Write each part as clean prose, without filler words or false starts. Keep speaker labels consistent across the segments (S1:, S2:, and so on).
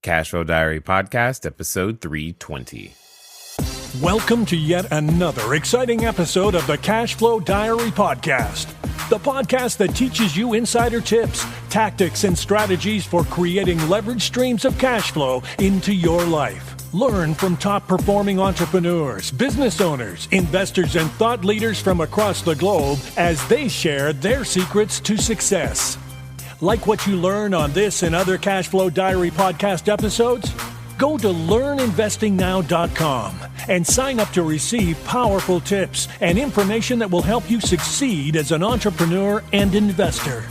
S1: Cashflow Diary Podcast, episode 320.
S2: Welcome to yet another exciting episode of the Cashflow Diary Podcast, the podcast that teaches you insider tips, tactics, and strategies for creating leverage streams of cash flow into your life. Learn from top-performing entrepreneurs, business owners, investors, and thought leaders from across the globe as they share their secrets to success. Like what you learn on this and other Cashflow Diary podcast episodes? Go to learninvestingnow.com and sign up to receive powerful tips and information that will help you succeed as an entrepreneur and investor.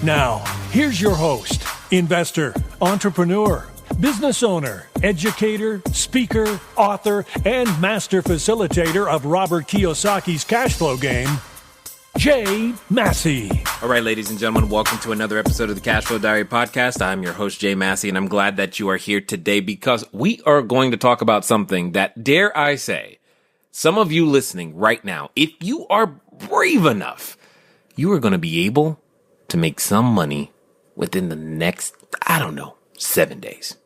S2: Now, here's your host, investor, entrepreneur, business owner, educator, speaker, author, and master facilitator of Robert Kiyosaki's cash flow game, Jay Massey.
S1: All right, ladies and gentlemen, welcome to another episode of the Cashflow Diary Podcast. I'm your host, Jay Massey, and I'm glad that you are here today because we are going to talk about something that, dare I say, some of you listening right now, if you are brave enough, you are going to be able to make some money within the next, 7 days.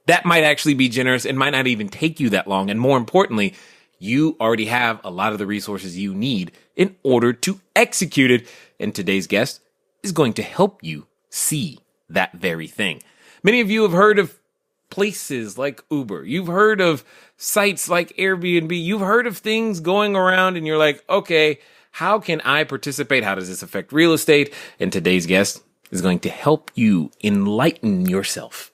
S1: That might actually be generous. It might not even take you that long. And more importantly, you already have a lot of the resources you need in order to execute it. And today's guest is going to help you see that very thing. Many of you have heard of places like Uber. You've heard of sites like Airbnb. You've heard of things going around and you're like, okay, how can I participate? How does this affect real estate? And today's guest is going to help you enlighten yourself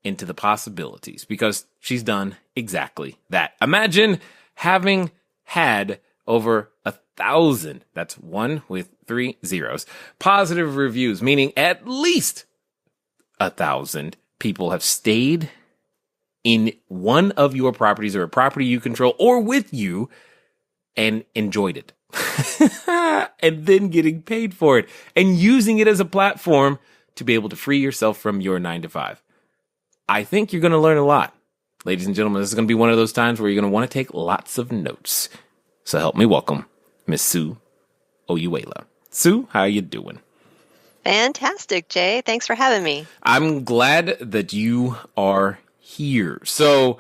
S1: into the possibilities because she's done exactly that. Imagine having had over 1,000, that's one with 3 zeros, positive reviews, meaning at least 1,000 people have stayed in one of your properties or a property you control or with you and enjoyed it. And then getting paid for it and using it as a platform to be able to free yourself from your 9 to 5. I think you're going to learn a lot. Ladies and gentlemen, this is going to be one of those times where you're going to want to take lots of notes. So help me welcome Miss Sue Hoyuela. Sue, how you doing?
S3: Fantastic, Jay. Thanks for having me.
S1: I'm glad that you are here. So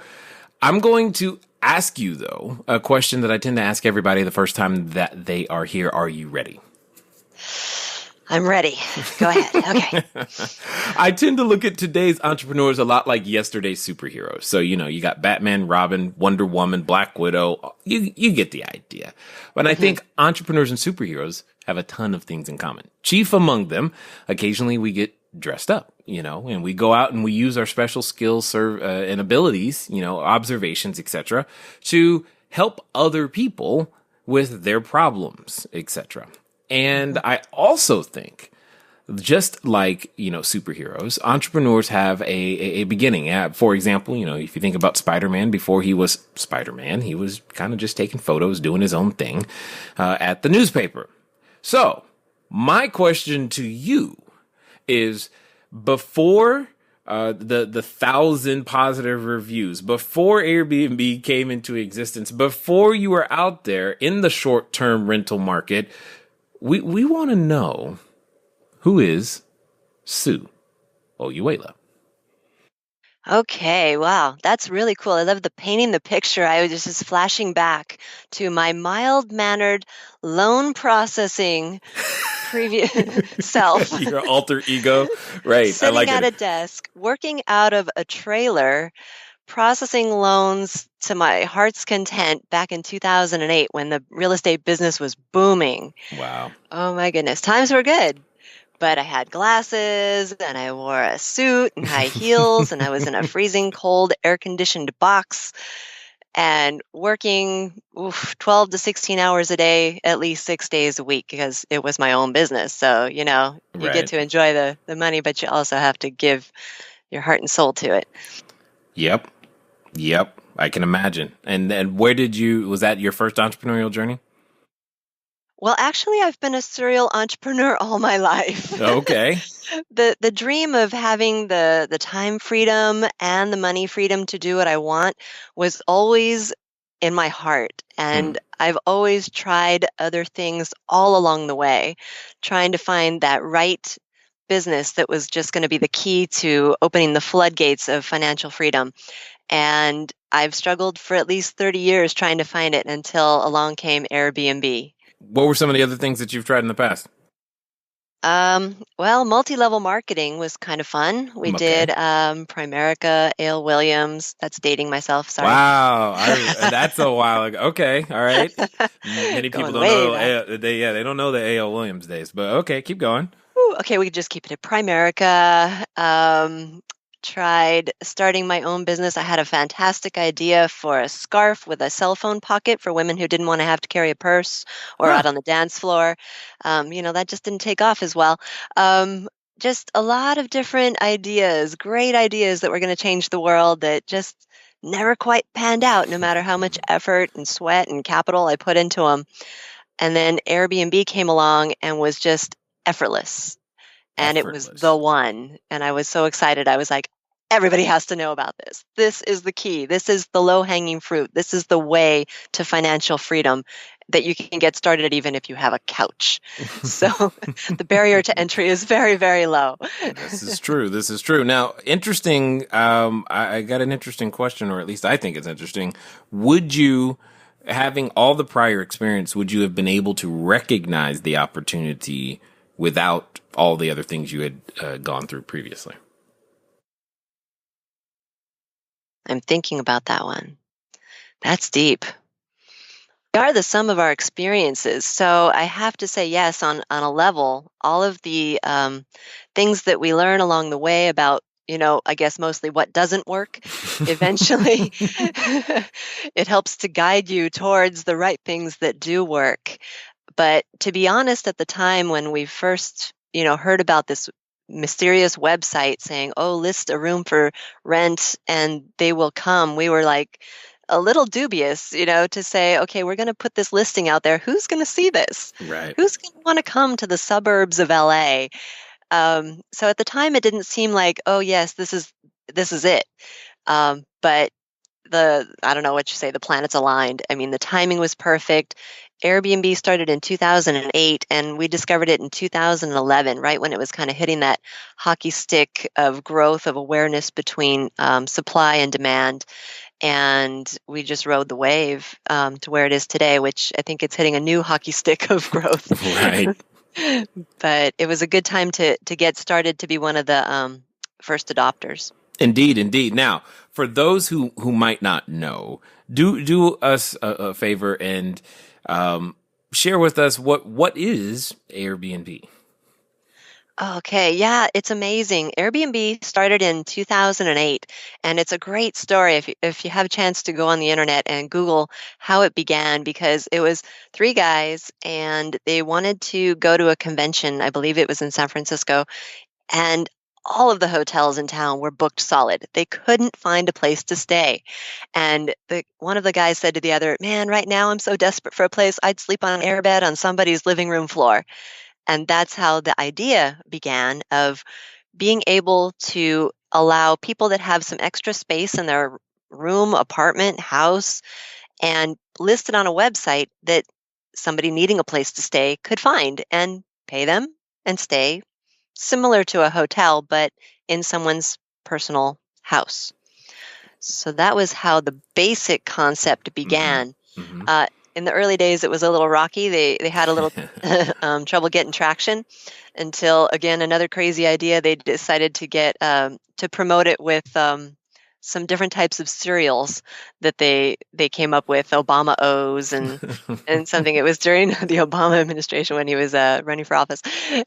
S1: I'm going to ask you, though, a question that I tend to ask everybody the first time that they are here. Are you ready?
S3: I'm ready. Go ahead. Okay.
S1: I tend to look at today's entrepreneurs a lot like yesterday's superheroes. So, you got Batman, Robin, Wonder Woman, Black Widow. You get the idea. But I think entrepreneurs and superheroes have a ton of things in common. Chief among them, occasionally we get dressed up, and we go out and we use our special skills and abilities, observations, etc., to help other people with their problems, etc. And I also think, just like, superheroes, entrepreneurs have a beginning. For example, if you think about Spider-Man, before he was Spider-Man, he was kind of just taking photos, doing his own thing at the newspaper. So my question to you is, before the 1,000 positive reviews, before Airbnb came into existence, before you were out there in the short-term rental market, we want to know, who is Sue Hoyuela?
S3: Okay. Wow. That's really cool. I love painting the picture. I was just flashing back to my mild-mannered loan processing previous self.
S1: Your alter ego. Right.
S3: Sitting
S1: I like
S3: at
S1: it.
S3: a desk, working out of a trailer, processing loans to my heart's content back in 2008 when the real estate business was booming.
S1: Wow.
S3: Oh my goodness. Times were good. But I had glasses and I wore a suit and high heels and I was in a freezing cold air-conditioned box and working 12 to 16 hours a day, at least 6 days a week because it was my own business. So, you get to enjoy the money, but you also have to give your heart and soul to it.
S1: Yep. I can imagine. And was that your first entrepreneurial journey?
S3: Well, actually, I've been a serial entrepreneur all my life.
S1: Okay.
S3: The dream of having the time freedom and the money freedom to do what I want was always in my heart. And I've always tried other things all along the way, trying to find that right business that was just going to be the key to opening the floodgates of financial freedom. And I've struggled for at least 30 years trying to find it until along came Airbnb.
S1: What were some of the other things that you've tried in the past?
S3: Well, multi-level marketing was kind of fun. We
S1: Okay.
S3: did Primerica, Ale Williams. That's dating myself. Sorry.
S1: Wow, that's a while ago. Okay, all right. Many people
S3: Going
S1: don't
S3: way
S1: know
S3: back.
S1: they don't know the A.L. Williams days, but okay, keep going.
S3: Ooh, okay, we could just keep it at Primerica. Tried starting my own business. I had a fantastic idea for a scarf with a cell phone pocket for women who didn't want to have to carry a purse or
S1: Huh.
S3: out on the dance floor. That just didn't take off as well. Just a lot of different ideas, great ideas that were going to change the world that just never quite panned out, no matter how much effort and sweat and capital I put into them. And then Airbnb came along and was just effortless. And it was the
S1: Effortless.
S3: one. And I was so excited. I was like, everybody has to know about this. This is the key. This is the low hanging fruit. This is the way to financial freedom that you can get started even if you have a couch. So the barrier to entry is very, very low.
S1: This is true. This is true. Now, interesting. I got an interesting question, or at least I think it's interesting. Would you, having all the prior experience, would you have been able to recognize the opportunity without all the other things you had gone through previously?
S3: I'm thinking about that one. That's deep. We are the sum of our experiences. So I have to say, yes, on a level, all of the things that we learn along the way about, I guess mostly what doesn't work, eventually it helps to guide you towards the right things that do work. But to be honest, at the time when we first, heard about this mysterious website saying, oh, list a room for rent and they will come, we were like a little dubious, to say, okay, we're going to put this listing out there. Who's going to see this?
S1: Right.
S3: Who's going to want to come to the suburbs of LA? So at the time, it didn't seem like, oh, yes, this is it. But I don't know what you say, the planets aligned. I mean, the timing was perfect. Airbnb started in 2008 and we discovered it in 2011, right when it was kind of hitting that hockey stick of growth of awareness between supply and demand. And we just rode the wave to where it is today, which I think it's hitting a new hockey stick of growth.
S1: Right.
S3: But it was a good time to get started, to be one of the first adopters.
S1: Indeed, indeed. Now, for those who might not know, do us a favor and share with us what is Airbnb.
S3: Okay, yeah, it's amazing. Airbnb started in 2008, and it's a great story if you have a chance to go on the internet and Google how it began, because it was three guys and they wanted to go to a convention. I believe it was in San Francisco, and all of the hotels in town were booked solid. They couldn't find a place to stay. And one of the guys said to the other, man, right now I'm so desperate for a place, I'd sleep on an airbed on somebody's living room floor. And that's how the idea began of being able to allow people that have some extra space in their room, apartment, house, and list it on a website that somebody needing a place to stay could find and pay them and stay, similar to a hotel, but in someone's personal house. So that was how the basic concept began.
S1: Mm-hmm.
S3: In the early days, it was a little rocky. They had a little trouble getting traction until, again, another crazy idea. They decided to get to promote it with some different types of cereals that they came up with, Obama O's and something. It was during the Obama administration when he was running for office,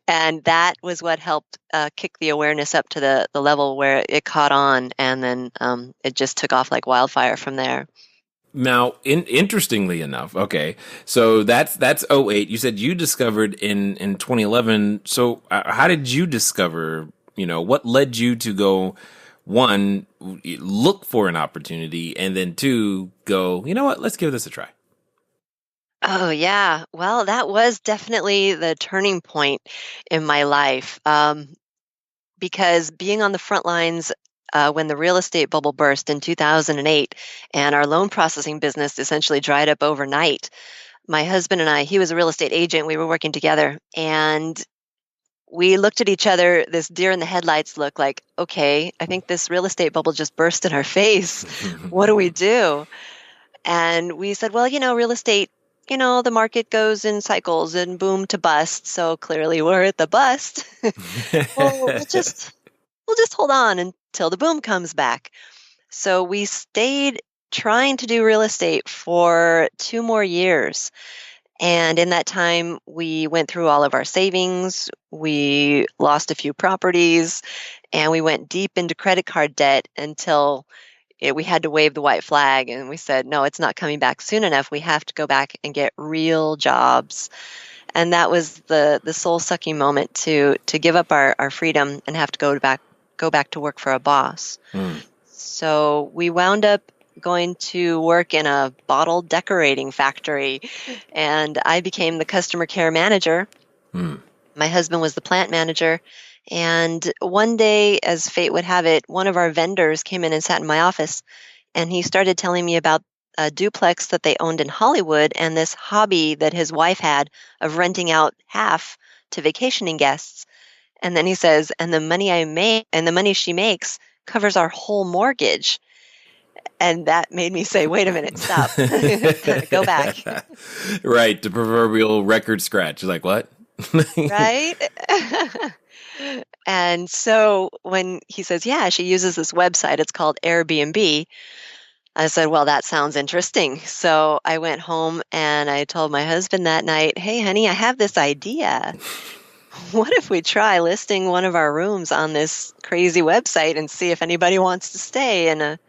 S3: and that was what helped kick the awareness up to the level where it caught on, and then it just took off like wildfire from there.
S1: Now, interestingly enough, okay, so that's 08. You said you discovered in 2011. So how did you discover, what led you to go, one, look for an opportunity, and then two, go, you know what, let's give this a try?
S3: Oh, yeah. Well, that was definitely the turning point in my life, because being on the front lines when the real estate bubble burst in 2008 and our loan processing business essentially dried up overnight, my husband and I, he was a real estate agent, we were working together, and we looked at each other, this deer in the headlights look like, okay, I think this real estate bubble just burst in our face. What do we do? And we said, well, real estate, the market goes in cycles and boom to bust. So clearly we're at the bust. Well, we'll just hold on until the boom comes back. So we stayed trying to do real estate for 2 more years. And in that time, we went through all of our savings. We lost a few properties, and we went deep into credit card debt until we had to wave the white flag. And we said, no, it's not coming back soon enough. We have to go back and get real jobs. And that was the soul-sucking moment to give up our freedom and have to go back to work for a boss. So we wound up going to work in a bottle decorating factory, and I became the customer care manager. My husband was the plant manager. And one day, as fate would have it, one of our vendors came in and sat in my office, and he started telling me about a duplex that they owned in Hollywood and this hobby that his wife had of renting out half to vacationing guests. And then he says, and the money I make and the money she makes covers our whole mortgage. And that made me say, wait a minute, stop. Go back.
S1: Right. The proverbial record scratch. You're like, what?
S3: Right? And so when he says, yeah, she uses this website, it's called Airbnb. I said, well, that sounds interesting. So I went home and I told my husband that night, hey, honey, I have this idea. What if we try listing one of our rooms on this crazy website and see if anybody wants to stay in a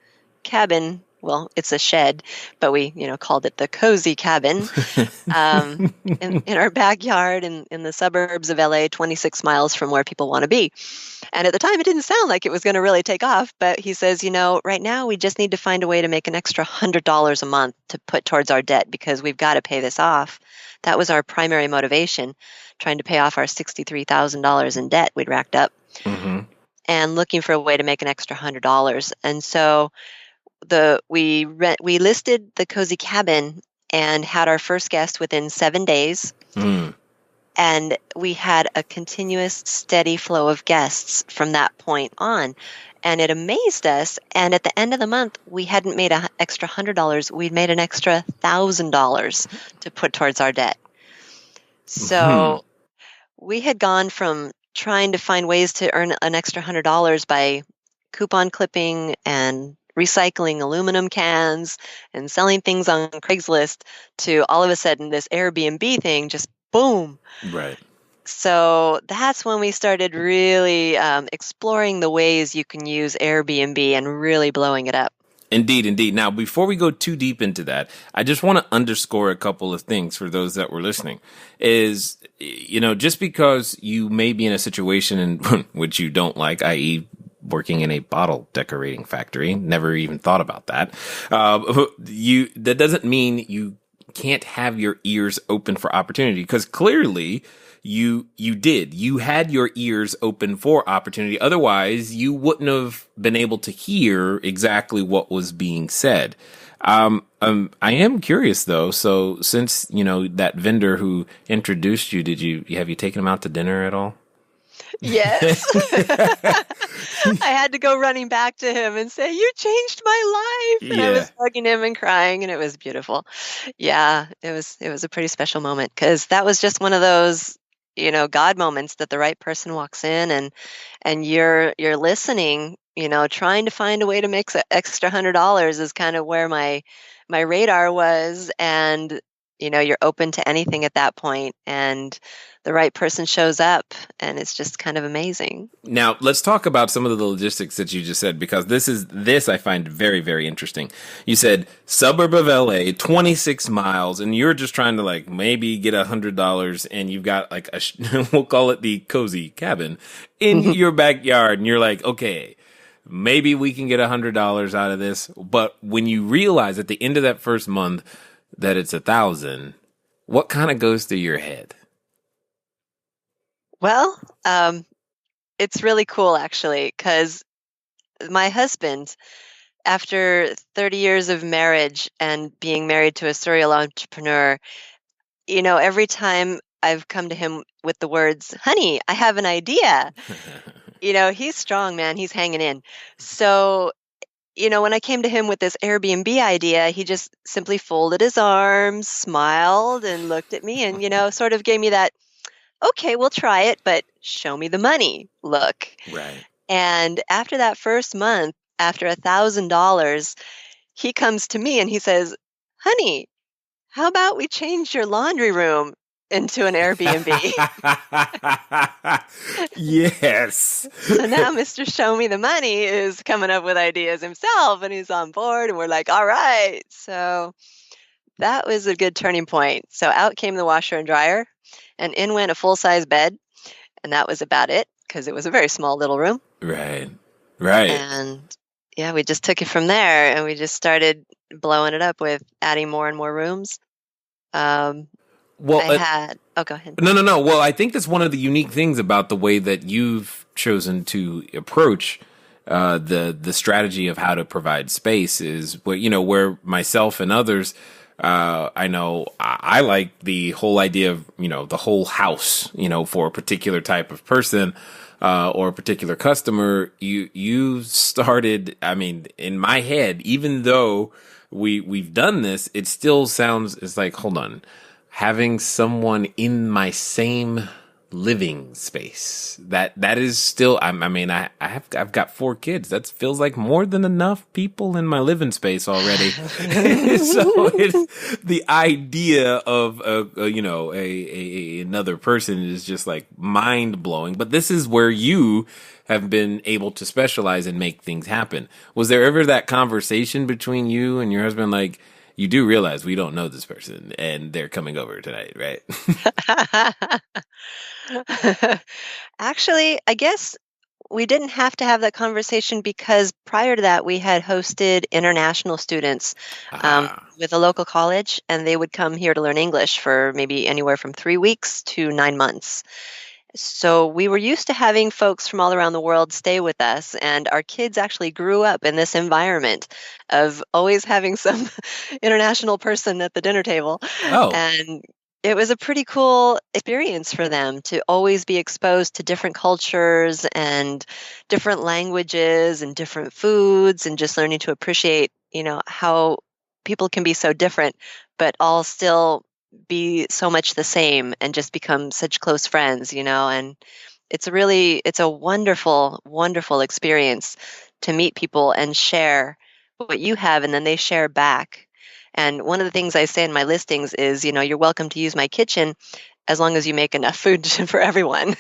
S3: cabin? Well, it's a shed, but we, called it the cozy cabin in our backyard in the suburbs of LA, 26 miles from where people want to be. And at the time, it didn't sound like it was going to really take off. But he says, right now we just need to find a way to make an extra $100 a month to put towards our debt because we've got to pay this off. That was our primary motivation, trying to pay off our $63,000 in debt we'd racked up and looking for a way to make an extra $100. And so we listed the cozy cabin and had our first guest within 7 days. And we had a continuous, steady flow of guests from that point on. And it amazed us. And at the end of the month, we hadn't made an extra $100. We'd made an extra $1,000 to put towards our debt. So we had gone from trying to find ways to earn an extra $100 by coupon clipping and recycling aluminum cans and selling things on Craigslist to all of a sudden this Airbnb thing just boom.
S1: Right.
S3: So that's when we started really exploring the ways you can use Airbnb and really blowing it up.
S1: Indeed. Now, before we go too deep into that, I just want to underscore a couple of things for those that were listening. Is, just because you may be in a situation in which you don't like, i.e., working in a bottle decorating factory, never even thought about that. That doesn't mean you can't have your ears open for opportunity, because clearly you did. You had your ears open for opportunity. Otherwise, you wouldn't have been able to hear exactly what was being said. I am curious though. So since, that vendor who introduced you, have you taken him out to dinner at all?
S3: Yes. I had to go running back to him and say, you changed my life. And I was hugging him and crying, and it was beautiful. Yeah, it was a pretty special moment because that was just one of those, God moments that the right person walks in and you're listening, trying to find a way to make extra $100 is kind of where my radar was. And, you're open to anything at that point, and the right person shows up, and it's just kind of amazing.
S1: Now, let's talk about some of the logistics that you just said, because this I find very, very interesting. You said suburb of LA, 26 miles, and you're just trying to maybe get $100, and you've got we'll call it the cozy cabin in your backyard, and you're like, okay, maybe we can get $100 out of this. But when you realize at the end of that first month that it's $1,000, what kind of goes through your head?
S3: Well, it's really cool actually, because my husband, after 30 years of marriage and being married to a serial entrepreneur, every time I've come to him with the words, "Honey, I have an idea." He's strong, man. He's hanging in. So, when I came to him with this Airbnb idea, he just simply folded his arms, smiled, and looked at me and, sort of gave me that, "Okay, we'll try it, but show me the money" look.
S1: Right.
S3: And after that first month, after $1,000, he comes to me and he says, "Honey, how about we change your laundry room into an Airbnb?"
S1: Yes.
S3: So now Mr. Show Me the Money is coming up with ideas himself, and he's on board, and we're like, all right. So that was a good turning point. So out came the washer and dryer, and in went a full-size bed, and that was about it because it was a very small little room.
S1: Right. Right.
S3: And yeah, we just took it from there, and we just started blowing it up with adding more and more rooms.
S1: Well,
S3: Go ahead.
S1: No. Well, I think that's one of the unique things about the way that you've chosen to approach the strategy of how to provide space is where myself and others, I know I like the whole idea of, the whole house, for a particular type of person or a particular customer. You started, I mean, in my head, even though we've done this, it still sounds, it's like, hold on. Having someone in my same living space that is still. I've got 4 kids. That feels like more than enough people in my living space already. So it's the idea of another person is just like mind blowing. But this is where you have been able to specialize and make things happen. Was there ever that conversation between you and your husband, like, you do realize we don't know this person and they're coming over tonight, right?
S3: Actually, I guess we didn't have to have that conversation because prior to that, we had hosted international students with a local college, and they would come here to learn English for maybe anywhere from 3 weeks to 9 months. So we were used to having folks from all around the world stay with us, and our kids actually grew up in this environment of always having some international person at the dinner table.
S1: Oh.
S3: And it was a pretty cool experience for them to always be exposed to different cultures and different languages and different foods, and just learning to appreciate, how people can be so different, but all still be so much the same and just become such close friends, and it's a wonderful, wonderful experience to meet people and share what you have, and then they share back. And one of the things I say in my listings is, you're welcome to use my kitchen as long as you make enough food for everyone.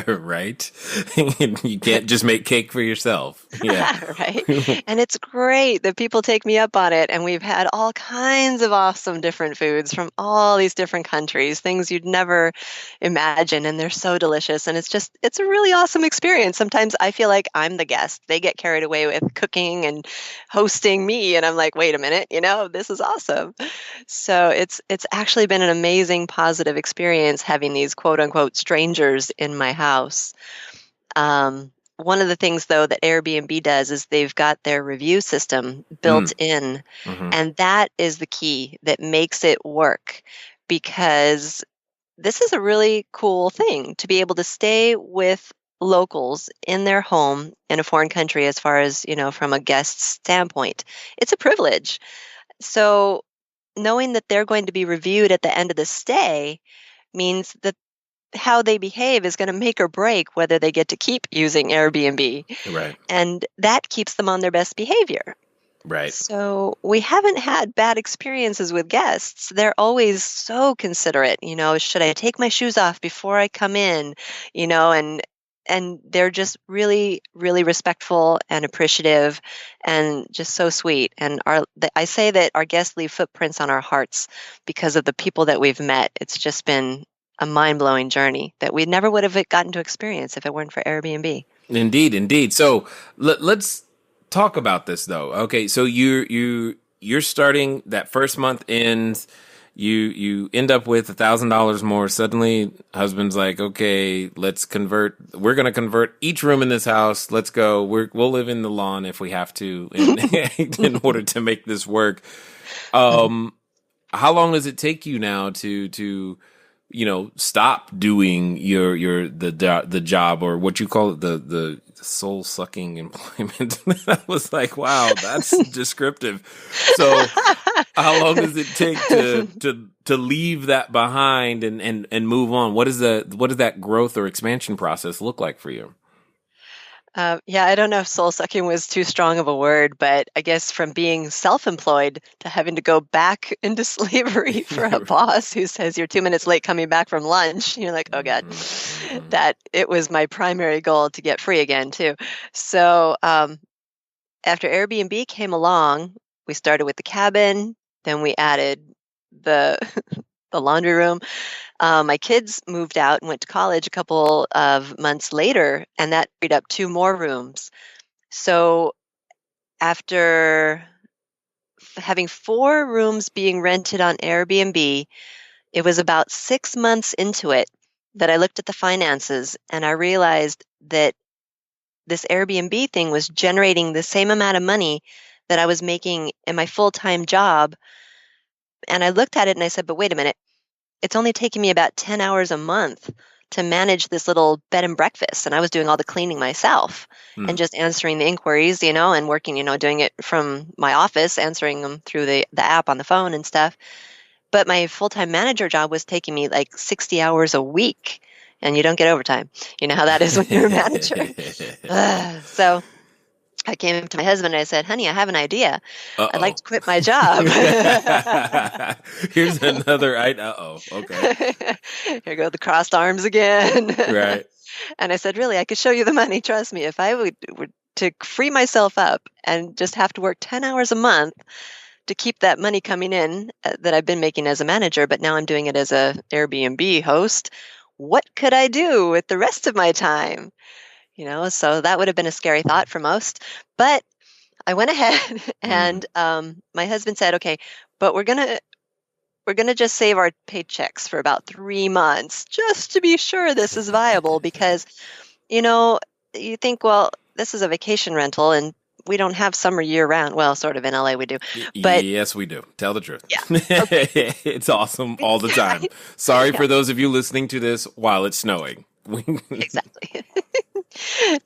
S1: Right. You can't just make cake for yourself. Yeah.
S3: Right. And it's great that people take me up on it. And we've had all kinds of awesome different foods from all these different countries, things you'd never imagine. And they're so delicious. And it's a really awesome experience. Sometimes I feel like I'm the guest. They get carried away with cooking and hosting me. And I'm like, wait a minute, this is awesome. So it's actually been an amazing positive experience having these quote unquote strangers in my house. One of the things though that Airbnb does is they've got their review system built in, and that is the key that makes it work, because this is a really cool thing to be able to stay with locals in their home in a foreign country, as far as, from a guest standpoint. It's a privilege. So knowing that they're going to be reviewed at the end of the stay means that how they behave is going to make or break whether they get to keep using Airbnb.
S1: Right.
S3: And that keeps them on their best behavior.
S1: Right.
S3: So we haven't had bad experiences with guests. They're always so considerate, should I take my shoes off before I come in, and they're just really, really respectful and appreciative and just so sweet. And I say that our guests leave footprints on our hearts because of the people that we've met. It's just been a mind-blowing journey that we never would have gotten to experience if it weren't for Airbnb.
S1: Indeed. So let's talk about this though. Okay, so you're starting, that first month ends. You end up with $1,000 more. Suddenly, husband's like, okay, let's convert. We're going to convert each room in this house. Let's go. We'll live in the lawn if we have to in order to make this work. How long does it take you now to stop doing the job, or what you call it, the soul sucking employment. I was like, wow, that's descriptive. So how long does it take to leave that behind and move on? What does that growth or expansion process look like for you?
S3: Yeah, I don't know if soul sucking was too strong of a word, but I guess from being self-employed to having to go back into slavery for a boss who says you're 2 minutes late coming back from lunch, you're like, oh God, that it was my primary goal to get free again too. So after Airbnb came along, we started with the cabin, then we added the the laundry room. My kids moved out and went to college a couple of months later, and that freed up 2 more rooms. So after having 4 rooms being rented on Airbnb, it was about 6 months into it that I looked at the finances and I realized that this Airbnb thing was generating the same amount of money that I was making in my full-time job. And I looked at it and I said, but wait a minute. It's only taking me about 10 hours a month to manage this little bed and breakfast. And I was doing all the cleaning myself and just answering the inquiries, and working, doing it from my office, answering them through the app on the phone and stuff. But my full-time manager job was taking me like 60 hours a week, and you don't get overtime. You know how that is when you're a manager. So I came to my husband and I said, honey, I have an idea. I'd like to quit my job.
S1: Here's another okay.
S3: Here go the crossed arms again.
S1: Right.
S3: And I said, really, I could show you the money. Trust me, if I would to free myself up and just have to work 10 hours a month to keep that money coming in that I've been making as a manager, but now I'm doing it as a Airbnb host, what could I do with the rest of my time? So that would have been a scary thought for most. But I went ahead and my husband said, okay, but we're gonna just save our paychecks for about 3 months just to be sure this is viable, because you think, well, this is a vacation rental and we don't have summer year round. Well, sort of in LA we do. But
S1: yes, we do. Tell the truth.
S3: Yeah. Okay.
S1: It's awesome all the time. Sorry for those of you listening to this while it's snowing.
S3: Exactly.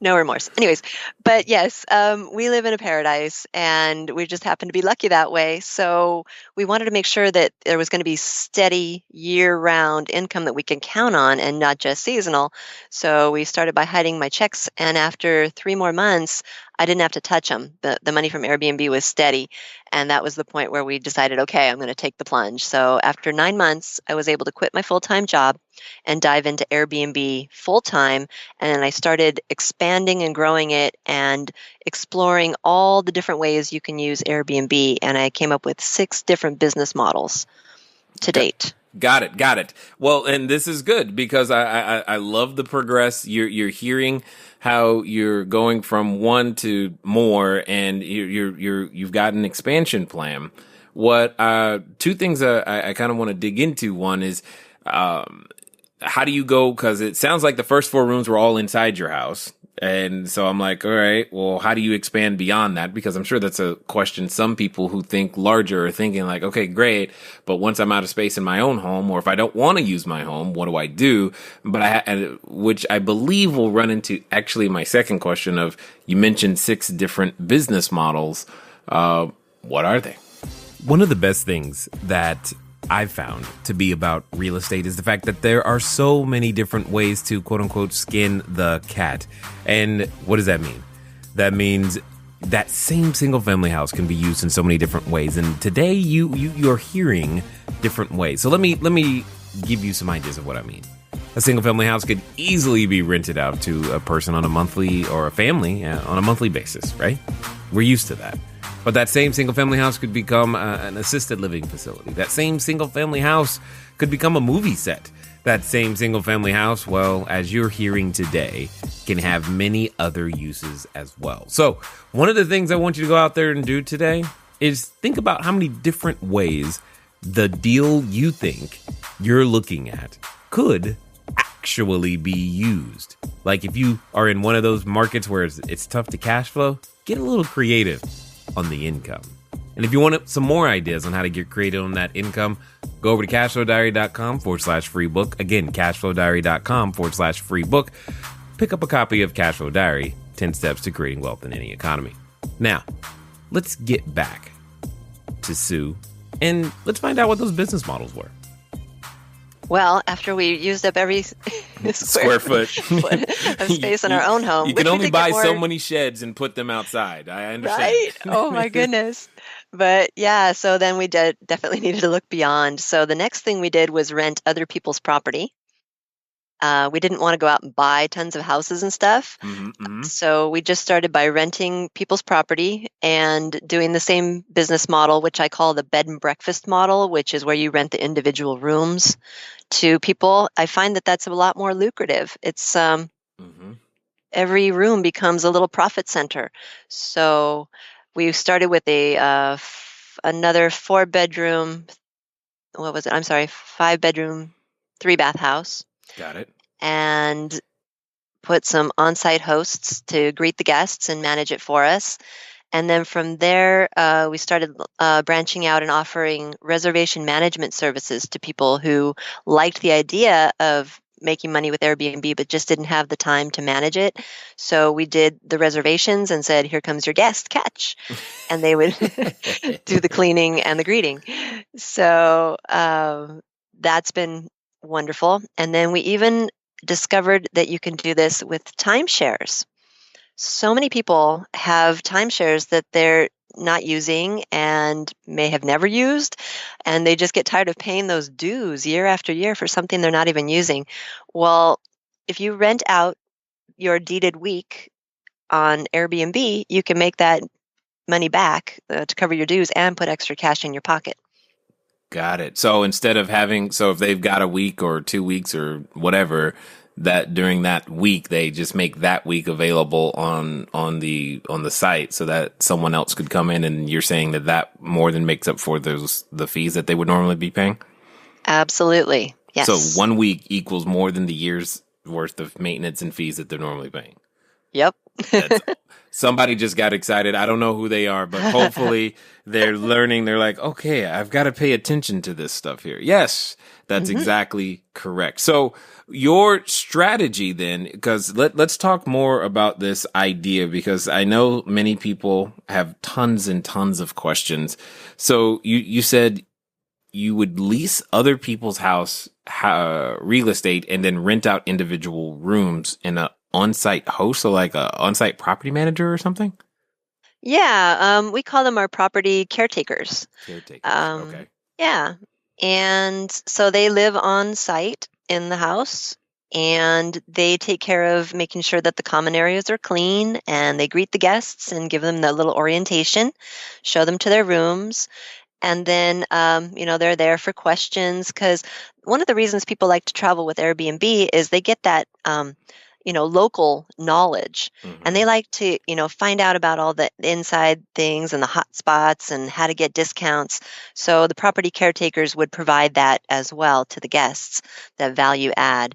S3: No remorse. Anyways, but yes, we live in a paradise and we just happen to be lucky that way. So we wanted to make sure that there was going to be steady year-round income that we can count on and not just seasonal. So we started by hiding my checks, and after 3 more months, I didn't have to touch them. The money from Airbnb was steady. And that was the point where we decided, okay, I'm going to take the plunge. So after 9 months, I was able to quit my full-time job and dive into Airbnb full-time. And I started expanding and growing it and exploring all the different ways you can use Airbnb. And I came up with 6 different business models to date.
S1: Got it. Well, and this is good because I love the progress. You're hearing how you're going from one to more, and you've got an expansion plan. What 2 things I kind of want to dig into. One is how do you go? Because it sounds like the first 4 rooms were all inside your house. And so I'm like, all right, well, how do you expand beyond that? Because I'm sure that's a question some people who think larger are thinking like, okay, great, but once I'm out of space in my own home, or if I don't want to use my home, what do I do? But which I believe will run into actually my second question of, you mentioned 6 different business models. What are they? One of the best things that I've found to be about real estate is the fact that there are so many different ways to quote unquote skin the cat. And what does that mean? That means that same single family house can be used in so many different ways. And today you're hearing different ways. So let me give you some ideas of what I mean. A single family house could easily be rented out to a person on a monthly, or a family on a monthly basis, right? We're used to that. But that same single-family house could become an assisted living facility. That same single-family house could become a movie set. That same single-family house, well, as you're hearing today, can have many other uses as well. So one of the things I want you to go out there and do today is think about how many different ways the deal you think you're looking at could actually be used. Like if you are in one of those markets where it's tough to cash flow, get a little creative on the income. And if you want some more ideas on how to get creative on that income, go over to cashflowdiary.com/free book. Again, cashflowdiary.com/free book. Pick up a copy of Cashflow Diary, 10 Steps to Creating Wealth in Any Economy. Now, let's get back to Sue and let's find out what those business models were.
S3: Well, after we used up every
S1: square foot
S3: of space in our own home.
S1: You can only buy so many sheds and put them outside. I understand.
S3: Right? Oh, my goodness. But yeah, so then we definitely needed to look beyond. So the next thing we did was rent other people's property. We didn't want to go out and buy tons of houses and stuff. So we just started by renting people's property and doing the same business model, which I call the bed and breakfast model, which is where you rent the individual rooms to people. I find that that's a lot more lucrative. It's every room becomes a little profit center. So we started with another 4-bedroom, 5-bedroom, 3-bath house.
S1: Got it.
S3: And put some on-site hosts to greet the guests and manage it for us. And then from there, we started branching out and offering reservation management services to people who liked the idea of making money with Airbnb, but just didn't have the time to manage it. So we did the reservations and said, here comes your guest, catch. And they would do the cleaning and the greeting. So that's been wonderful. And then we even discovered that you can do this with timeshares. So many people have timeshares that they're not using and may have never used, and they just get tired of paying those dues year after year for something they're not even using. Well, if you rent out your deeded week on Airbnb, you can make that money back to cover your dues and put extra cash in your pocket.
S1: Got it. So instead of if they've got a week or 2 weeks or whatever, that during that week they just make that week available on the site so that someone else could come in, and you're saying that more than makes up for the fees that they would normally be paying?
S3: Absolutely. Yes.
S1: So 1 week equals more than the year's worth of maintenance and fees that they're normally paying.
S3: Yep.
S1: Somebody just got excited. I don't know who they are, but hopefully they're learning. They're like, okay, I've got to pay attention to this stuff here. Yes, that's exactly correct. So your strategy then, because let's talk more about this idea, because I know many people have tons and tons of questions. So you said you would lease other people's real estate and then rent out individual rooms in a on-site host, so like a on-site property manager or something?
S3: Yeah, we call them our property caretakers.
S1: Okay.
S3: Yeah, and so they live on site in the house, and they take care of making sure that the common areas are clean, and they greet the guests and give them that little orientation, show them to their rooms. And then, they're there for questions, because one of the reasons people like to travel with Airbnb is they get that local knowledge, and they like to, find out about all the inside things and the hot spots and how to get discounts. So the property caretakers would provide that as well to the guests, that value add.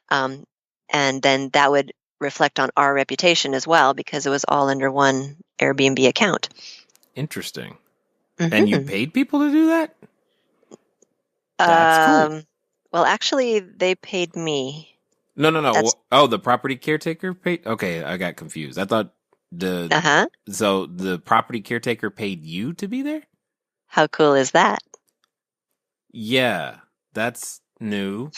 S3: And then that would reflect on our reputation as well, because it was all under one Airbnb account.
S1: Interesting. And you paid people to do that? That's cool.
S3: Well, actually, they paid me.
S1: No. The property caretaker paid? Okay, I got confused. I thought so the property caretaker paid you to be there?
S3: How cool is that?
S1: Yeah, that's new.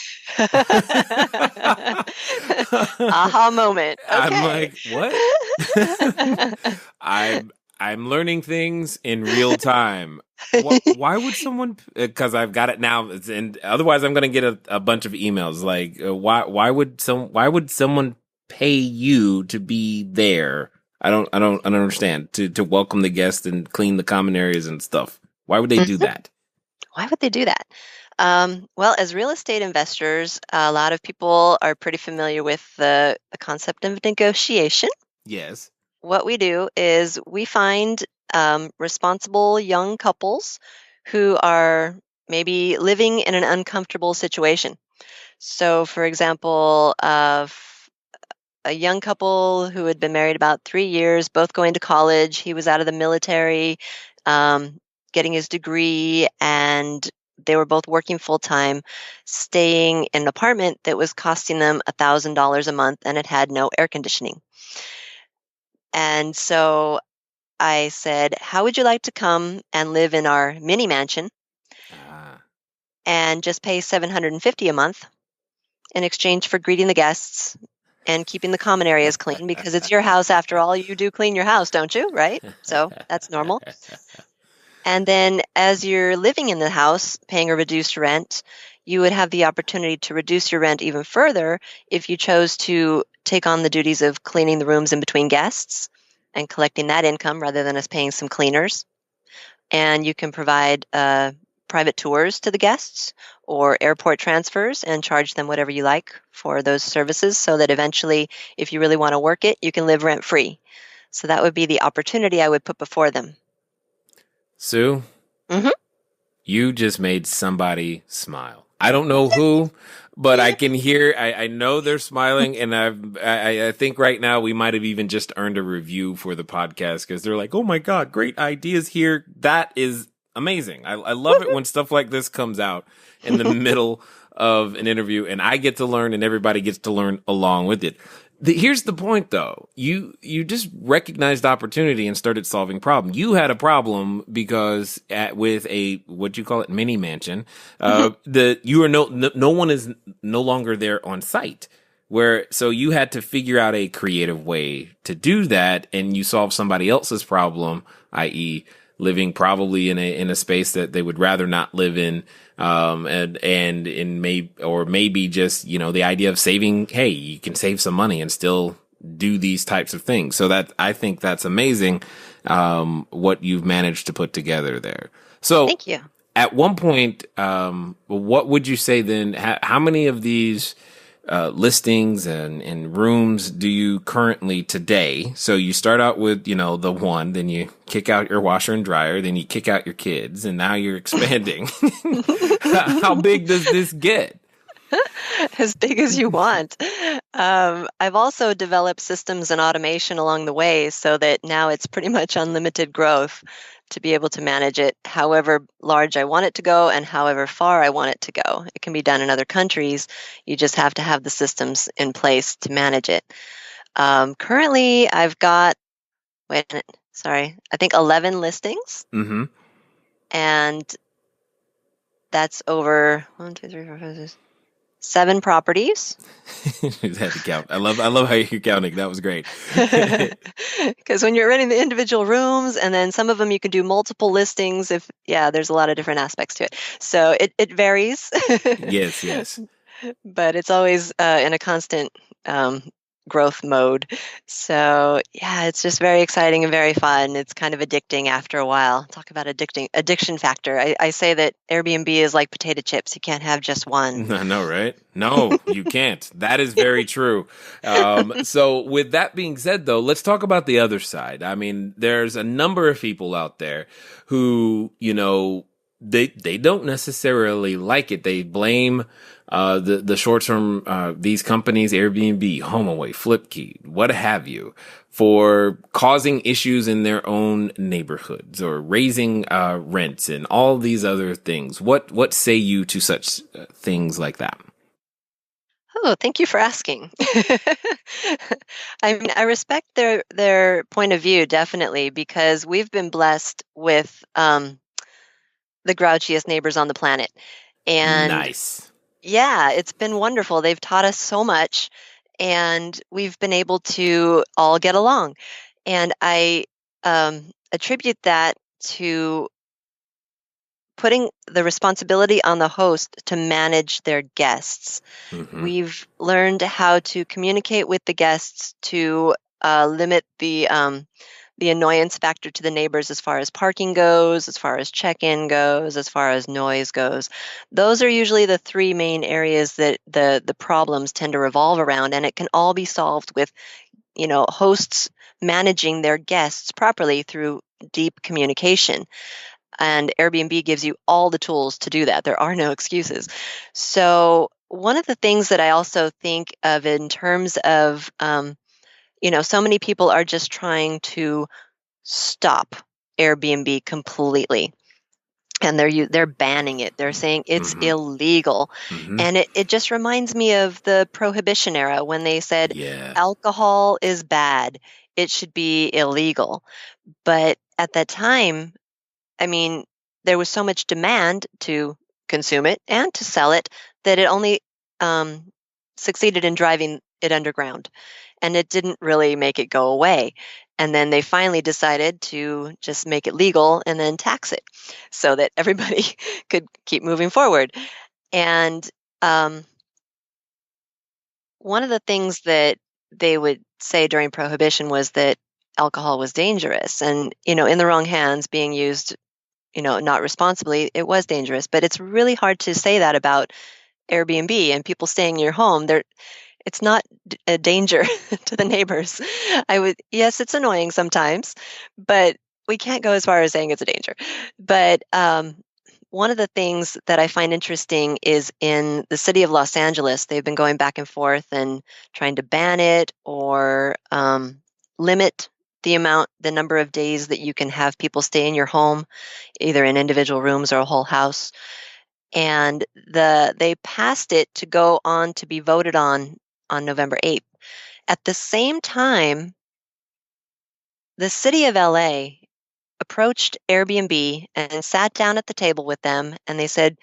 S3: Aha moment. Okay.
S1: I'm like, what? I'm learning things in real time. Why would someone? Because I've got it now, and otherwise I'm going to get a bunch of emails. Like, why would someone pay you to be there? I don't understand. To welcome the guests and clean the common areas and stuff. Why would they do that?
S3: Why would they do that? Well, as real estate investors, a lot of people are pretty familiar with the concept of negotiation.
S1: Yes.
S3: What we do is we find responsible young couples who are maybe living in an uncomfortable situation. So, for example, a young couple who had been married about 3 years, both going to college. He was out of the military. getting his degree, and they were both working full time, staying in an apartment that was costing them $1,000 a month, and it had no air conditioning. And so I said, how would you like to come and live in our mini mansion
S1: Ah.
S3: and just pay $750 a month in exchange for greeting the guests and keeping the common areas clean, because it's your house after all. You do clean your house, don't you? Right? So that's normal. And then as you're living in the house, paying a reduced rent, you would have the opportunity to reduce your rent even further if you chose to take on the duties of cleaning the rooms in between guests and collecting that income rather than us paying some cleaners. And you can provide private tours to the guests or airport transfers and charge them whatever you like for those services, so that eventually, if you really want to work it, you can live rent-free. So that would be the opportunity I would put before them.
S1: Sue,
S3: Mm-hmm.
S1: you just made somebody smile. I don't know who, but I can hear, I know they're smiling, and I think right now we might have even just earned a review for the podcast, because they're like, oh my God, great ideas here. That is amazing. I love it when stuff like this comes out in the middle of an interview, and I get to learn and everybody gets to learn along with it. Here's the point, though. You just recognized opportunity and started solving problem. You had a problem because with a, what you call it, mini mansion, you are no one is no longer there on site. So you had to figure out a creative way to do that, and you solved somebody else's problem, i.e., living probably in a space that they would rather not live in, maybe just, the idea of saving. Hey, you can save some money and still do these types of things. So that, I think that's amazing, what you've managed to put together there. So
S3: Thank you.
S1: At one point, what would you say then? How many of these listings and rooms do you currently today? So you start out with, the one, then you kick out your washer and dryer, then you kick out your kids, and now you're expanding. How big does this get?
S3: As big as you want. I've also developed systems and automation along the way, so that now it's pretty much unlimited growth to be able to manage it however large I want it to go and however far I want it to go. It can be done in other countries. You just have to have the systems in place to manage it. Currently, I've got, I think 11 listings.
S1: Mm-hmm.
S3: And that's over 7 properties.
S1: You had to count. I love how you're counting. That was great.
S3: Because when you're renting the individual rooms, and then some of them you can do multiple listings. There's a lot of different aspects to it. So it varies.
S1: Yes.
S3: But it's always in a constant growth mode. So it's just very exciting and very fun. It's kind of addicting after a while. Talk about addiction factor. I say that Airbnb is like potato chips. You can't have just one.
S1: I know, right? No, you can't. That is very true. So with that being said, though, let's talk about the other side. I mean, there's a number of people out there who, they don't necessarily like it. They blame the short-term, these companies, Airbnb, HomeAway, Flipkey, what have you, for causing issues in their own neighborhoods or raising rents and all these other things. What say you to such things like that?
S3: Oh, thank you for asking. I mean, I respect their point of view, definitely, because we've been blessed with the grouchiest neighbors on the planet. And
S1: nice.
S3: Yeah, it's been wonderful. They've taught us so much, and we've been able to all get along. And I attribute that to putting the responsibility on the host to manage their guests.
S1: Mm-hmm.
S3: We've learned how to communicate with the guests to limit the annoyance factor to the neighbors as far as parking goes, as far as check-in goes, as far as noise goes. Those are usually the 3 main areas that the problems tend to revolve around, and it can all be solved with, hosts managing their guests properly through deep communication. And Airbnb gives you all the tools to do that. There are no excuses. So one of the things that I also think of in terms of, so many people are just trying to stop Airbnb completely. and they're banning it. They're saying it's illegal. And it just reminds me of the Prohibition era when they said
S1: Yeah.
S3: alcohol is bad. It should be illegal. But at that time, I mean, there was so much demand to consume it and to sell it that it only succeeded in driving it underground. And it didn't really make it go away. And then they finally decided to just make it legal and then tax it so that everybody could keep moving forward. And one of the things that they would say during Prohibition was that alcohol was dangerous. And, in the wrong hands, being used, not responsibly, it was dangerous. But it's really hard to say that about Airbnb and people staying in your home. It's not a danger to the neighbors. Yes, it's annoying sometimes, but we can't go as far as saying it's a danger. But one of the things that I find interesting is in the city of Los Angeles, they've been going back and forth and trying to ban it or limit the number of days that you can have people stay in your home, either in individual rooms or a whole house. And they passed it to go on to be voted on November 8th. At the same time, the city of LA approached Airbnb and sat down at the table with them, and they said,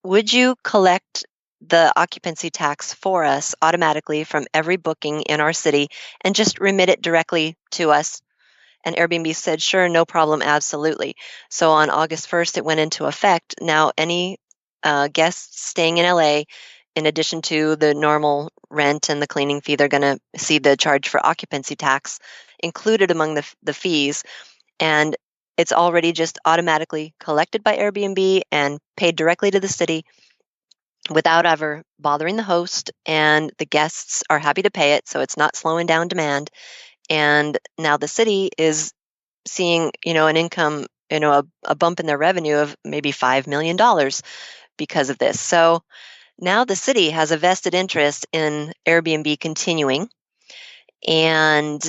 S3: would you collect the occupancy tax for us automatically from every booking in our city and just remit it directly to us? And Airbnb said, sure, no problem, absolutely. So on August 1st, it went into effect. Now, any guests staying in LA, in addition to the normal rent and the cleaning fee, they're going to see the charge for occupancy tax included among the fees. And it's already just automatically collected by Airbnb and paid directly to the city without ever bothering the host. And the guests are happy to pay it, so it's not slowing down demand. And now the city is seeing, an income, a bump in their revenue of maybe $5 million because of this. So now the city has a vested interest in Airbnb continuing, and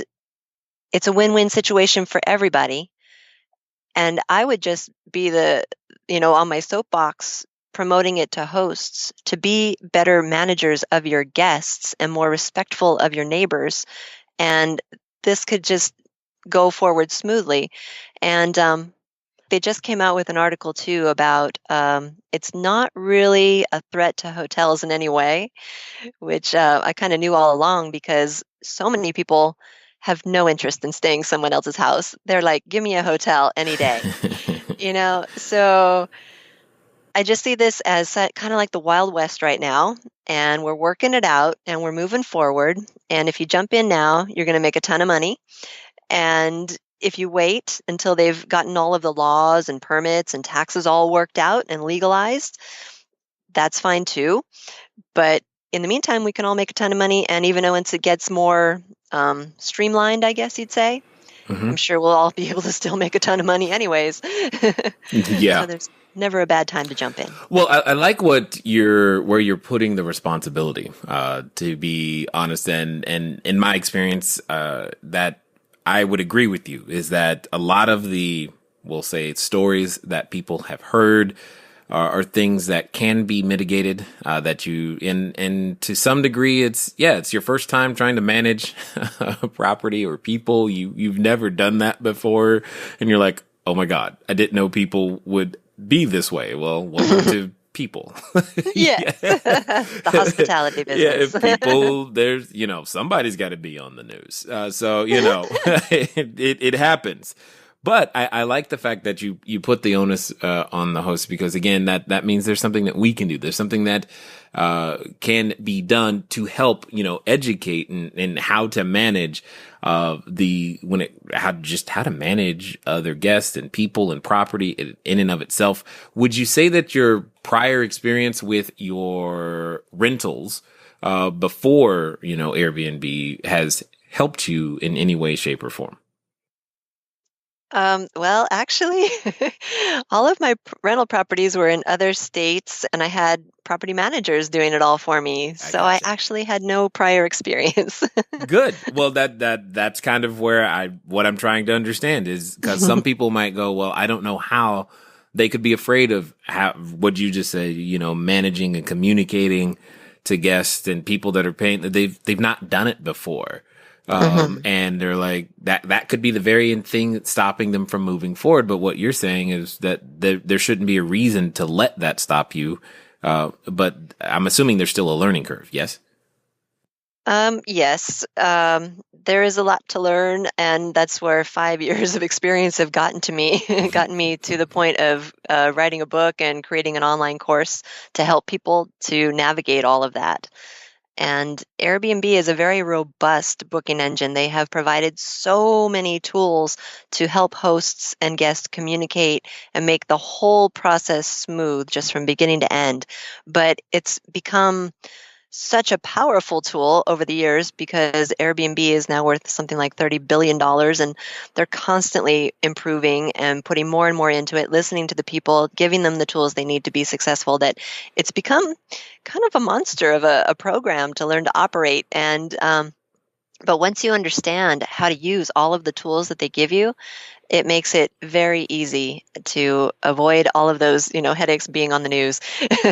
S3: it's a win-win situation for everybody. And I would just be on my soapbox promoting it to hosts to be better managers of your guests and more respectful of your neighbors. And this could just go forward smoothly. And they just came out with an article too about it's not really a threat to hotels in any way, which I kind of knew all along because so many people have no interest in staying someone else's house. They're like, give me a hotel any day, So I just see this as kind of like the Wild West right now, and we're working it out and we're moving forward. And if you jump in now, you're going to make a ton of money. And if you wait until they've gotten all of the laws and permits and taxes all worked out and legalized, that's fine too. But in the meantime, we can all make a ton of money. And even once it gets more streamlined, I guess you'd say, I'm sure we'll all be able to still make a ton of money anyways.
S1: Yeah.
S3: So there's never a bad time to jump in.
S1: Well, I like where you're putting the responsibility, to be honest. And in my experience, that I would agree with you is that a lot of the, we'll say, stories that people have heard are things that can be mitigated, that you, and to some degree, it's your first time trying to manage a property or people. You've never done that before. And you're like, oh my God, I didn't know people would be this way. Well, welcome to people.
S3: Yeah. The hospitality business.
S1: Yeah, if people, there's, somebody's got to be on the news. So, it happens. But I like the fact that you put the onus on the host, because again, that means there's something that we can do. There's something that can be done to help, educate and how to manage how to manage other guests and people and property in and of itself. Would you say that your prior experience with your rentals before, Airbnb has helped you in any way, shape, or form?
S3: Well, actually, all of my rental properties were in other states, and I had property managers doing it all for me. So I actually had no prior experience.
S1: Good. Well, that's kind of what I'm trying to understand is because some people might go, well, I don't know how they could be afraid of what you just said, managing and communicating to guests and people that are paying. They've not done it before. And they're like, that could be the very thing that's stopping them from moving forward. But what you're saying is that there shouldn't be a reason to let that stop you. But I'm assuming there's still a learning curve. Yes.
S3: Yes. There is a lot to learn, and that's where 5 years of experience have gotten me to the point of writing a book and creating an online course to help people to navigate all of that. And Airbnb is a very robust booking engine. They have provided so many tools to help hosts and guests communicate and make the whole process smooth just from beginning to end. But it's become such a powerful tool over the years because Airbnb is now worth something like $30 billion, and they're constantly improving and putting more and more into it, listening to the people, giving them the tools they need to be successful, that it's become kind of a monster of a program to learn to operate. And but once you understand how to use all of the tools that they give you, it makes it very easy to avoid all of those, headaches being on the news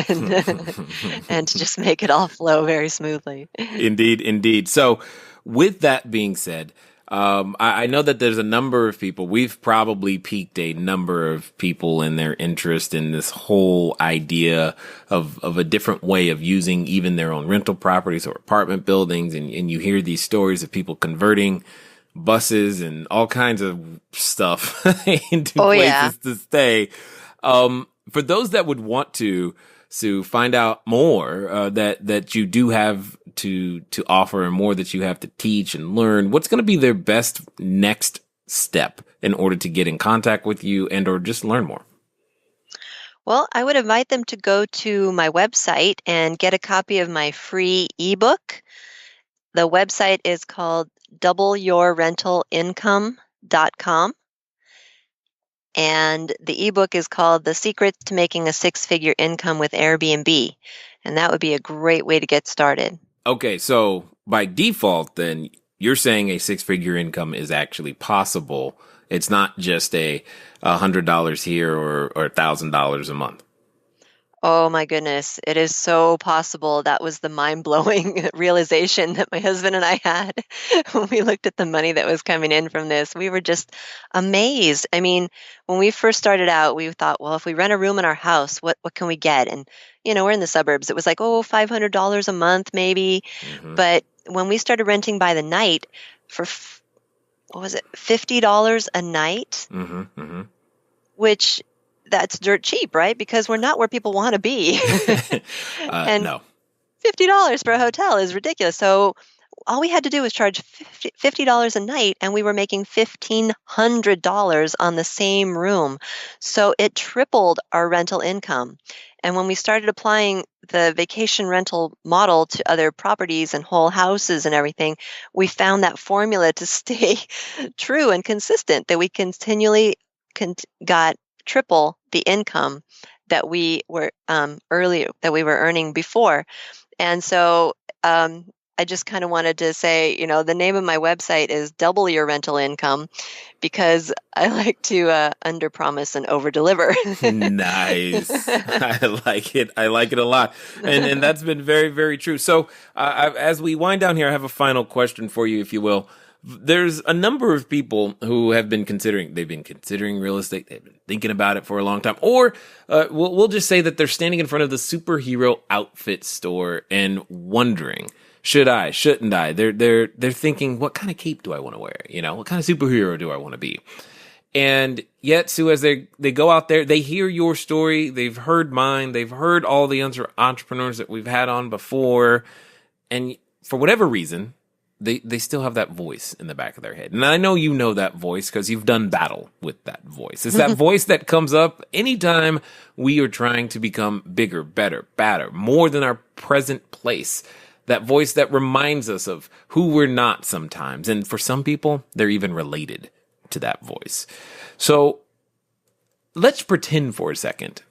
S3: and to just make it all flow very smoothly.
S1: Indeed, indeed. So with that being said, I know that there's a number of people, we've probably piqued a number of people in their interest in this whole idea of a different way of using even their own rental properties or apartment buildings. And you hear these stories of people converting buses and all kinds of stuff into places to stay. For those that would want to find out more that you do have to offer and more that you have to teach and learn, what's going to be their best next step in order to get in contact with you and or just learn more?
S3: Well, I would invite them to go to my website and get a copy of my free ebook. The website is called doubleyourrentalincome.com. And the ebook is called The Secret to Making a Six-Figure Income with Airbnb. And that would be a great way to get started. Okay,
S1: so by default, then you're saying a six-figure income is actually possible. It's not just a $100 here or $1,000 a month.
S3: Oh my goodness, it is so possible. That was the mind-blowing realization that my husband and I had when we looked at the money that was coming in from this. We were just amazed. I mean, when we first started out, we thought, well, if we rent a room in our house, what can we get? And, we're in the suburbs. It was like, $500 a month maybe. Mm-hmm. But when we started renting by the night for, what was it, $50 a night,
S1: mm-hmm, mm-hmm.
S3: which... that's dirt cheap, right? Because we're not where people want to be. And
S1: no.
S3: $50 for a hotel is ridiculous. So all we had to do was charge $50 a night, and we were making $1,500 on the same room. So it tripled our rental income. And when we started applying the vacation rental model to other properties and whole houses and everything, we found that formula to stay true and consistent, that we continually got triple the income that we were earning before. And so I just kind of wanted to say, the name of my website is Double Your Rental Income, because I like to underpromise and overdeliver.
S1: Nice. I like it. I like it a lot. And that's been very, very true. So as we wind down here, I have a final question for you, if you will. There's a number of people who have been considering real estate. They've been thinking about it for a long time. Or we'll just say that they're standing in front of the superhero outfit store and wondering, should I, shouldn't I? They're thinking, what kind of cape do I want to wear? What kind of superhero do I want to be? And yet, Sue, as they go out there, they hear your story. They've heard mine. They've heard all the entrepreneurs that we've had on before. And for whatever reason, they still have that voice in the back of their head. And I know you know that voice because you've done battle with that voice. It's that voice that comes up anytime we are trying to become bigger, better, badder, more than our present place. That voice that reminds us of who we're not sometimes. And for some people, they're even related to that voice. So let's pretend for a second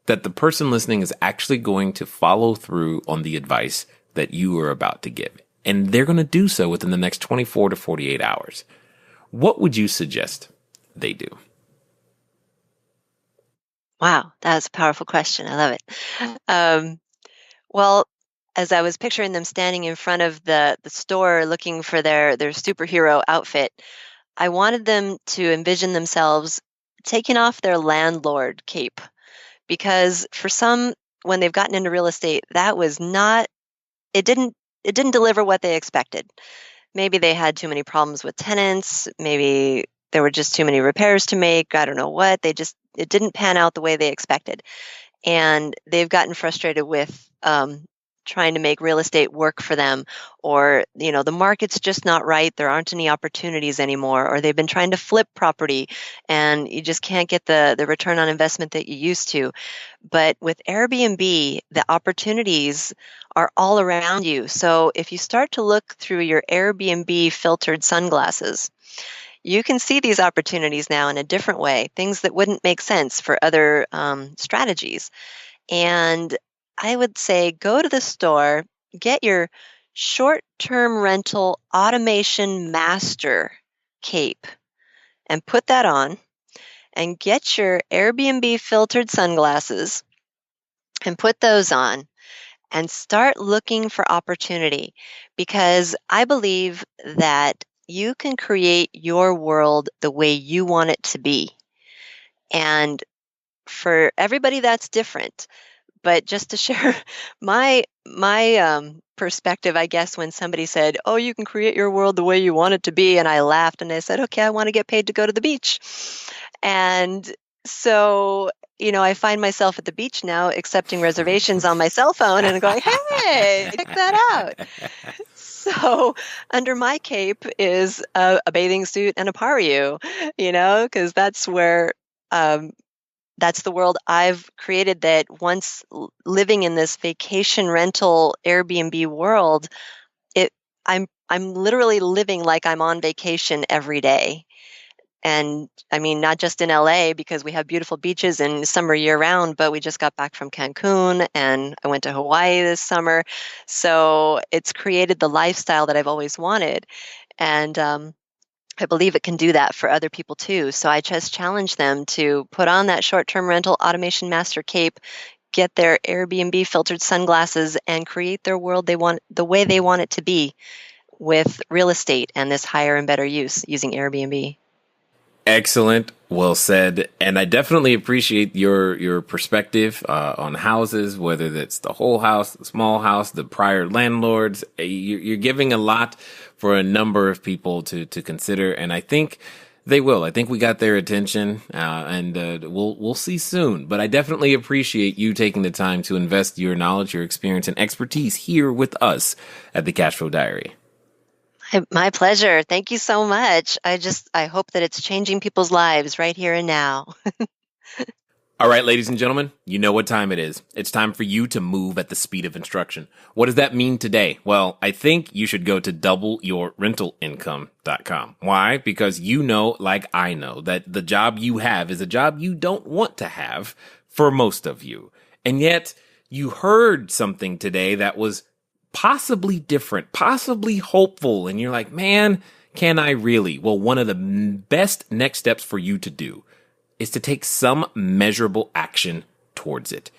S1: that the person listening is actually going to follow through on the advice that you are about to give. And they're going to do so within the next 24 to 48 hours. What would you suggest they do?
S3: Wow, that's a powerful question. I love it. Um, well, as I was picturing them standing in front of the store looking for their superhero outfit, I wanted them to envision themselves taking off their landlord cape because for some, when they've gotten into real estate, that was not it didn't it didn't deliver what they expected. Maybe they had too many problems with tenants, maybe there were just too many repairs to make, I don't know what. It didn't pan out the way they expected. And they've gotten frustrated with trying to make real estate work for them, or the market's just not right, there aren't any opportunities anymore, or they've been trying to flip property and you just can't get the return on investment that you used to. But with Airbnb, the opportunities are all around you. So if you start to look through your Airbnb filtered sunglasses, you can see these opportunities now in a different way, things that wouldn't make sense for other strategies. And I would say go to the store, get your short-term rental automation master cape and put that on, and get your Airbnb filtered sunglasses and put those on and start looking for opportunity, because I believe that you can create your world the way you want it to be. And for everybody, that's different. But just to share my perspective, I guess, when somebody said, "Oh, you can create your world the way you want it to be," and I laughed and I said, "Okay, I want to get paid to go to the beach." And so, I find myself at the beach now accepting reservations on my cell phone and going, "Hey, check that out." So under my cape is a bathing suit and a pario, because that's the world I've created, that once living in this vacation rental Airbnb world, it I'm literally living like I'm on vacation every day. And I mean, not just in LA, because we have beautiful beaches and summer year round, but we just got back from Cancun and I went to Hawaii this summer. So it's created the lifestyle that I've always wanted. And I believe it can do that for other people too. So I just challenge them to put on that short-term rental automation master cape, get their Airbnb filtered sunglasses, and create their world they want the way they want it to be, with real estate and this higher and better use using Airbnb.
S1: Excellent. Well said. And I definitely appreciate your perspective on houses, whether that's the whole house, the small house, the prior landlords. You're giving a lot for a number of people to consider. And I think they will. I think we got their attention, and we'll see soon. But I definitely appreciate you taking the time to invest your knowledge, your experience, and expertise here with us at the Cashflow Diary.
S3: My pleasure. Thank you so much. I hope that it's changing people's lives right here and now.
S1: All right, ladies and gentlemen, you know what time it is. It's time for you to move at the speed of instruction. What does that mean today? Well, I think you should go to doubleyourrentalincome.com. Why? Because you know, like I know, that the job you have is a job you don't want to have for most of you. And yet you heard something today that was possibly different, possibly hopeful. And you're like, man, can I really? Well, one of the best next steps for you to do is to take some measurable action towards it.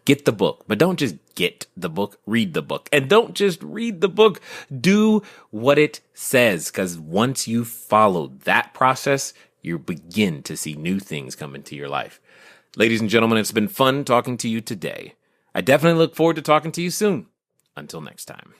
S1: Get the book, but don't just get the book, read the book. And don't just read the book, do what it says. Because once you follow that process, you begin to see new things come into your life. Ladies and gentlemen, it's been fun talking to you today. I definitely look forward to talking to you soon. Until next time.